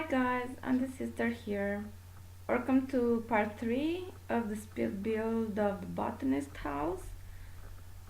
Hi guys, AndySister here. Welcome to part 3 of the speed build of the Botanist house.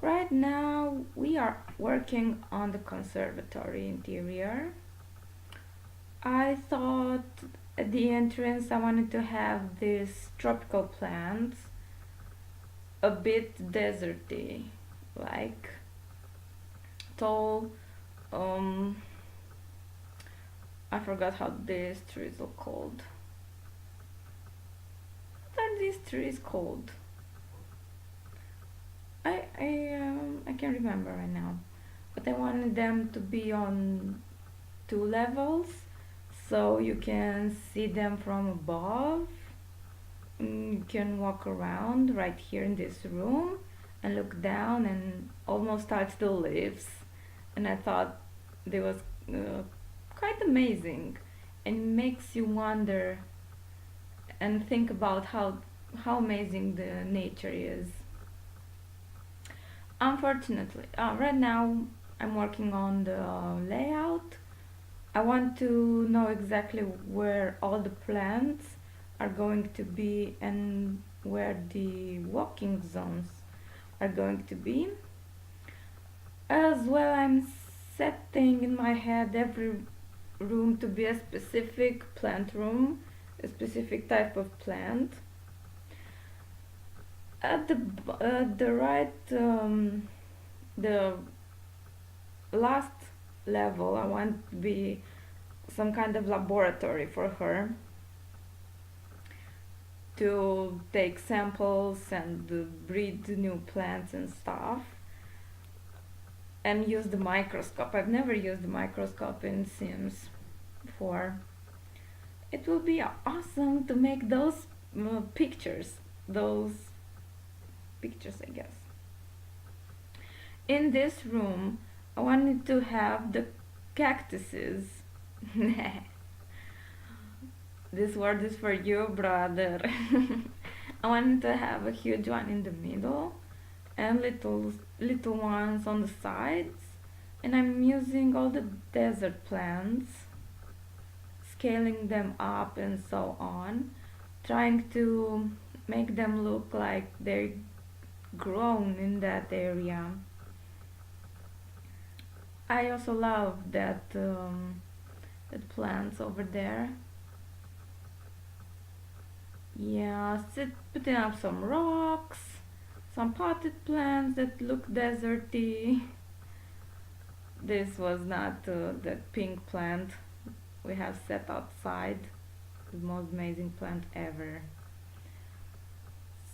Right now we are working on the conservatory interior. I thought at the entrance I wanted to have these tropical plants, a bit deserty, like tall, I forgot how these trees are called. What are these trees called? I can't remember right now. But I wanted them to be on 2 levels, so you can see them from above. You can walk around right here in this room and look down and almost touch the leaves. And I thought they was quite amazing, and makes you wonder and think about how amazing the nature is. Unfortunately, right now I'm working on the layout. I want to know exactly where all the plants are going to be and where the walking zones are going to be. As well, I'm setting in my head every room to be a specific plant room, a specific type of plant. At the right, the last level, I want to be some kind of laboratory for her to take samples and breed new plants and stuff, and use the microscope. I've never used the microscope in Sims before. It will be awesome to make those pictures, I guess. In this room, I wanted to have the cactuses. This word is for you, brother. I wanted to have a huge one in the middle and little ones on the sides, and I'm using all the desert plants, scaling them up and so on, trying to make them look like they're grown in that area. I also love that plants over there. Yeah, putting up some rocks, some potted plants that look deserty. This was not that pink plant we have set outside, the most amazing plant ever.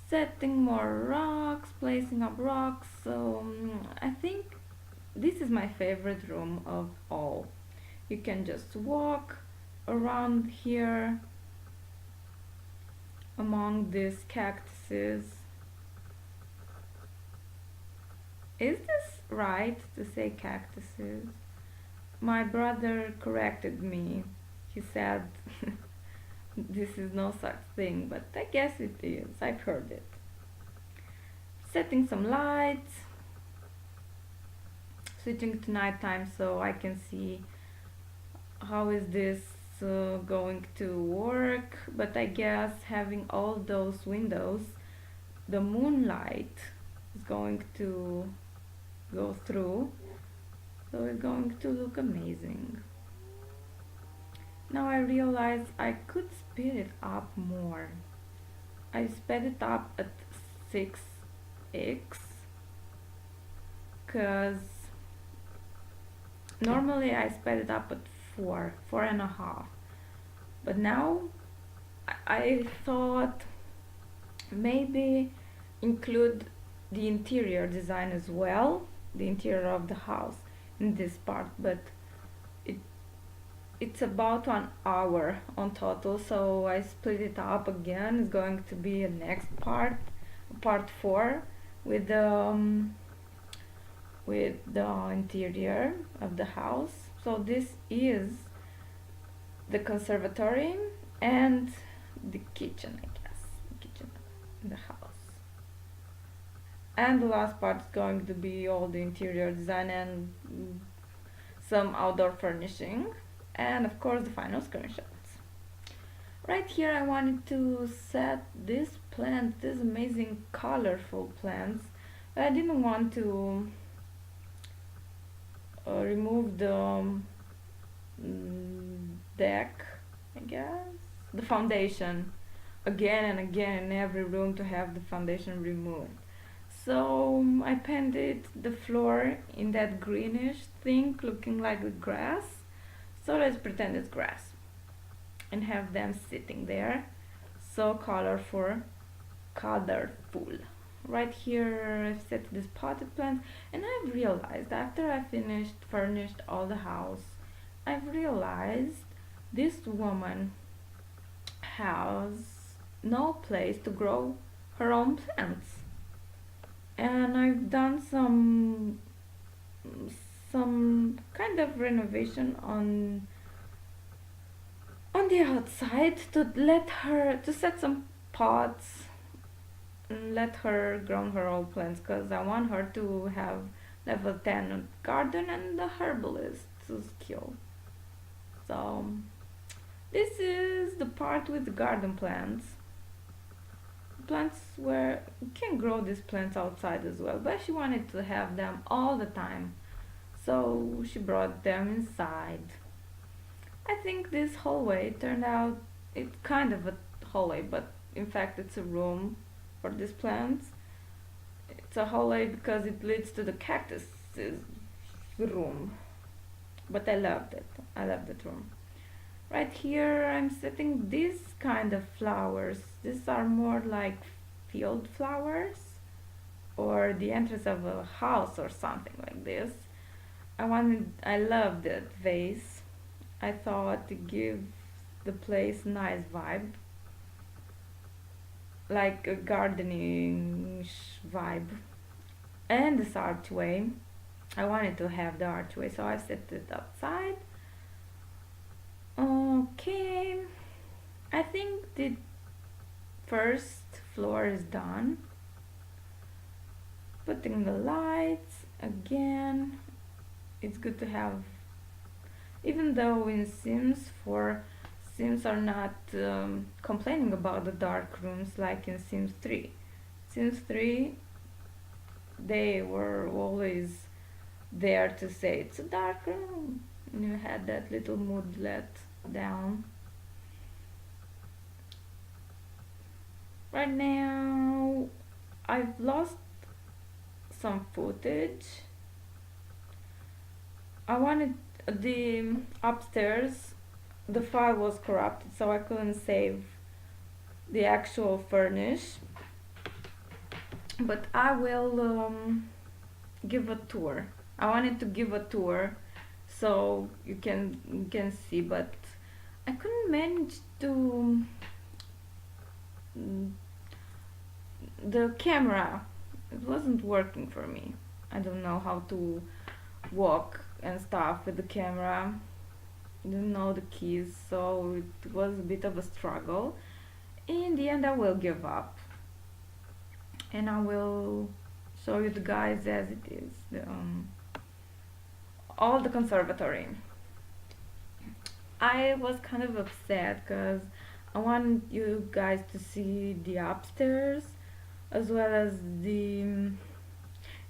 Setting more rocks, placing up rocks. So I think this is my favorite room of all. You can just walk around here among these cactuses. Is this right to say cactuses? My brother corrected me. He said this is no such thing, but I guess it is. I've heard it. Setting some lights, switching to nighttime so I can see how is this going to work. But I guess having all those windows, the moonlight is going to go through, so it's going to look amazing. Now I realize I could speed it up more. I sped it up at 6x, because normally I sped it up at 4.5, but now I thought maybe include the interior design as well, the interior of the house in this part, but it's about 1 hour on total, so I split it up again. It's going to be a next part 4, with the interior of the house. So this is the conservatory and the kitchen, I guess, the kitchen in the house. And the last part is going to be all the interior design and some outdoor furnishing, and of course the final screenshots. Right here I wanted to set this plant, this amazing colorful plants. I didn't want to remove the deck, I guess, the foundation again and again in every room to have the foundation removed. So I painted the floor in that greenish thing looking like the grass. So let's pretend it's grass and have them sitting there. So colorful. Right here I've set this potted plant, and I've realized after I furnished all the house, I've realized this woman has no place to grow her own plants. And I've done some kind of renovation on the outside to set some pots and let her grow her own plants, because I want her to have level 10 garden and the herbalist skill. So this is the part with the garden plants. Plants where you can grow these plants outside as well, but she wanted to have them all the time, so she brought them inside. I think this hallway turned out, it's kind of a hallway, but in fact it's a room for these plants. It's a hallway because it leads to the cactus room, but I loved it. I loved that room. Right here I'm setting these kind of flowers. These are more like field flowers or the entrance of a house or something like this. I love that vase. I thought to give the place nice vibe, like a gardening vibe. And this archway, I wanted to have the archway, so I set it outside. Okay, I think the first floor is done. Putting the lights again. It's good to have, even though in Sims are not complaining about the dark rooms like in Sims 3. Sims 3, they were always there to say it's a dark room, and you had that little mood let down. Right now I've lost some footage. I wanted the upstairs, the file was corrupted, so I couldn't save the actual furnish, but I will give a tour. I wanted to give a tour so you can see, but I couldn't manage to the camera, it wasn't working for me. I don't know how to walk and stuff with the camera. I didn't know the keys, so it was a bit of a struggle. In the end I will give up and I will show you the guys as it is, all the conservatory. I was kind of upset because I want you guys to see the upstairs as well as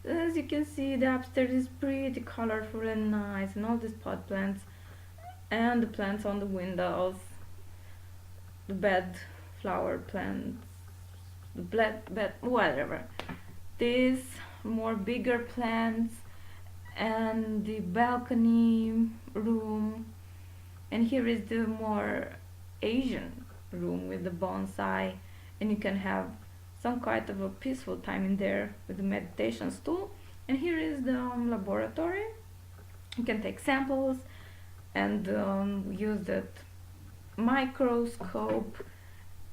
as you can see, the upstairs is pretty colorful and nice, and all these pot plants and the plants on the windows, the bed flower plants, the bed whatever, these more bigger plants, and the balcony room, and here is the more Asian room with the bonsai, and you can have some kind of a peaceful time in there with the meditation stool. And here is the laboratory. You can take samples and use that microscope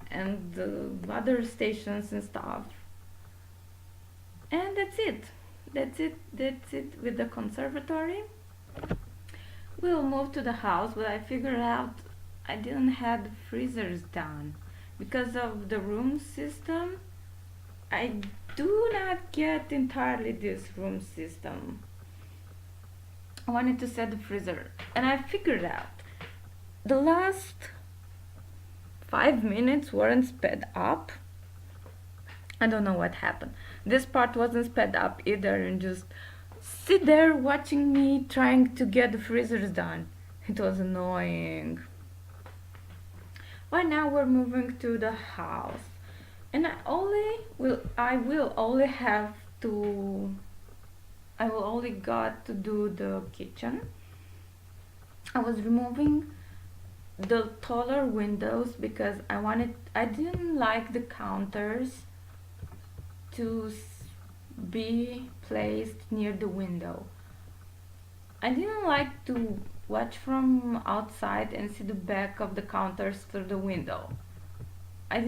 and other stations and stuff. And that's it with the conservatory. We'll move to the house, but I figured out I didn't have the freezers done because of the room system. I do not get entirely this room system. I wanted to set the freezer, and I figured out the last 5 minutes weren't sped up. I don't know what happened. This part wasn't sped up either, and just sit there watching me trying to get the freezers done. It was annoying. Right now we're moving to the house, and I will only have to I will only got to do the kitchen. I was removing the taller windows because I didn't like the counters to be placed near the window. I didn't like to watch from outside and see the back of the counters through the window. I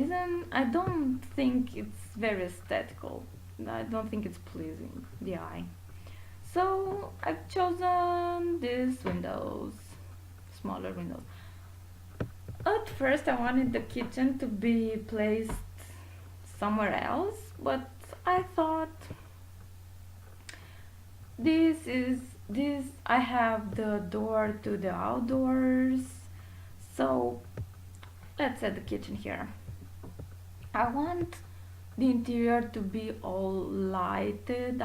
don't think it's very aesthetical. I don't think it's pleasing the eye. So I've chosen these windows, smaller windows. At first I wanted the kitchen to be placed somewhere else, but I thought this I have the door to the outdoors, so let's set the kitchen here. I want the interior to be all lighted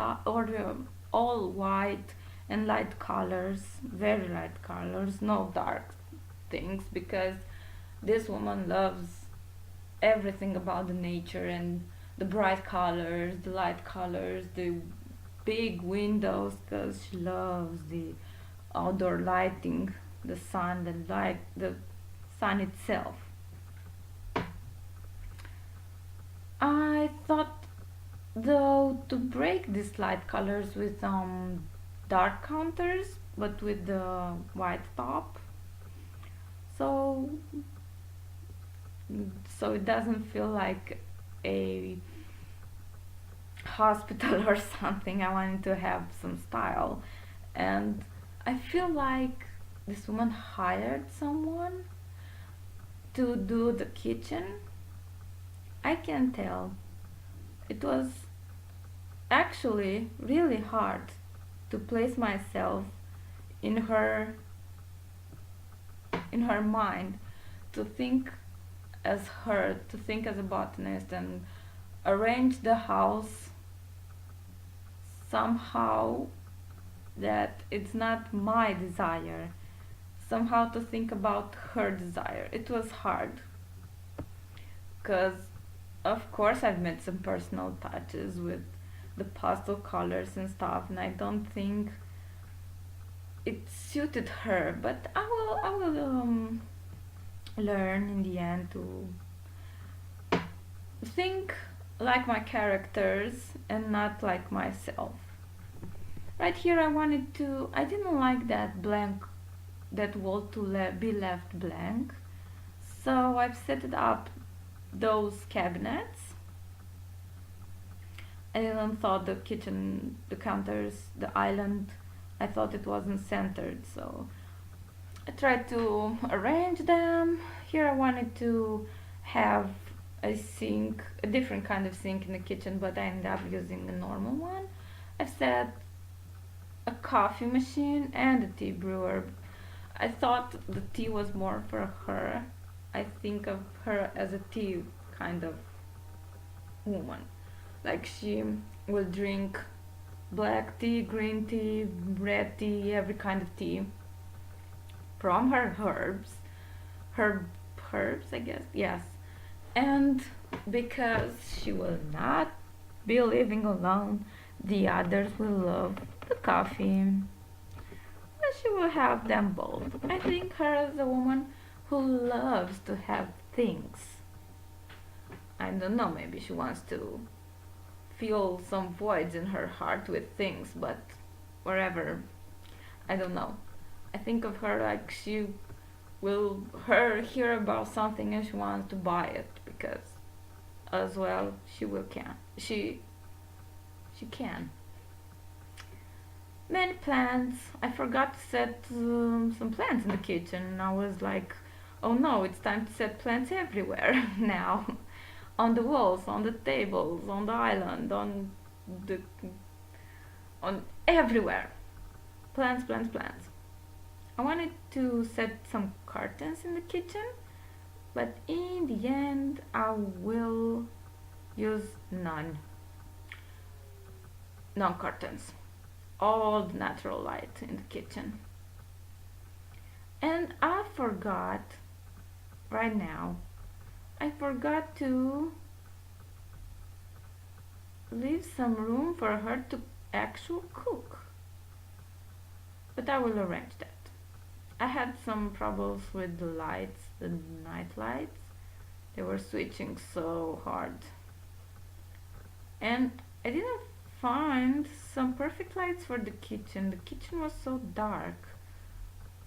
all white and light colors, very light colors, no dark things, because this woman loves everything about the nature and the bright colors, the light colors, the big windows, because she loves the outdoor lighting, the sun, the sun itself. I thought though to break these light colors with some dark counters but with the white top, so it doesn't feel like a hospital or something. I wanted to have some style, and I feel like this woman hired someone to do the kitchen. I can tell. It was actually really hard to place myself in her mind, to think as her, to think as a botanist and arrange the house somehow that it's not my desire, somehow to think about her desire. It was hard because of course I've made some personal touches with the pastel colors and stuff, and I don't think it suited her, but I will learn in the end to think like my characters and not like myself. Right here I didn't like that blank, that wall to be left blank, so I've set it up those cabinets. I didn't thought the kitchen, the counters, the island, I thought it wasn't centered, so I tried to arrange them. Here I wanted to have a sink, a different kind of sink in the kitchen, but I ended up using a normal one. I've set a coffee machine and a tea brewer. I thought the tea was more for her. I think of her as a tea kind of woman. Like she will drink black tea, green tea, red tea, every kind of tea from her herbs, I guess, yes. And because she will not be living alone, the others will love the coffee. And she will have them both. I think her as a woman who loves to have things. I don't know, maybe she wants to fill some voids in her heart with things, but wherever, I don't know. I think of her like she will hear about something and she wants to buy it, because as well she can. Many plants. I forgot to set some plants in the kitchen, and I was like, oh no, it's time to set plants everywhere now. On the walls, on the tables, on the island, the on everywhere. Plants, plants, plants. I wanted to set some curtains in the kitchen but in the end I will use no curtains, all the natural light in the kitchen. And right now I forgot to leave some room for her to actually cook, but I will arrange that. I had some troubles with the lights, the night lights. They were switching so hard, and I didn't find some perfect lights for the kitchen. The kitchen was so dark,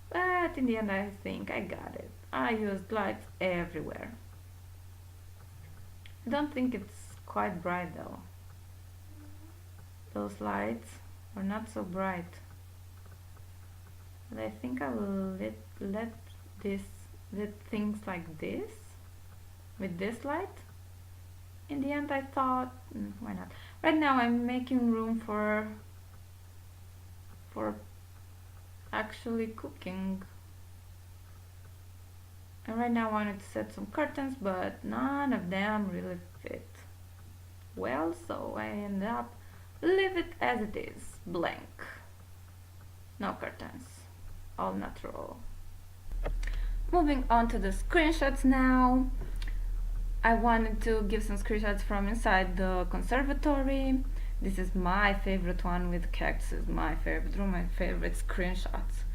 but in the end I think I got it. I used lights everywhere. I don't think it's quite bright though. Those lights are not so bright. But I think I will let things like this with this light. In the end I thought, why not? Right now I'm making room for actually cooking. And right now I wanted to set some curtains, but none of them really fit well, so I end up leave it as it is, blank. No curtains, all natural. Moving on to the screenshots now. I wanted to give some screenshots from inside the conservatory. This is my favorite one with cactus, my favorite room, my favorite screenshots.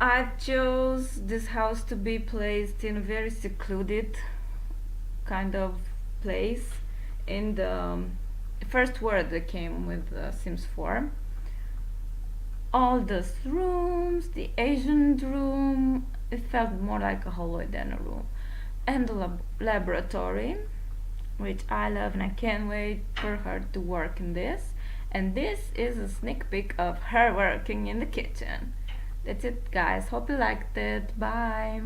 I chose this house to be placed in a very secluded kind of place in the first world that came with Sims 4. All those rooms, the Asian room, it felt more like a hallway than a room. And the laboratory, which I love, and I can't wait for her to work in this. And this is a sneak peek of her working in the kitchen. That's it, guys. Hope you liked it. Bye.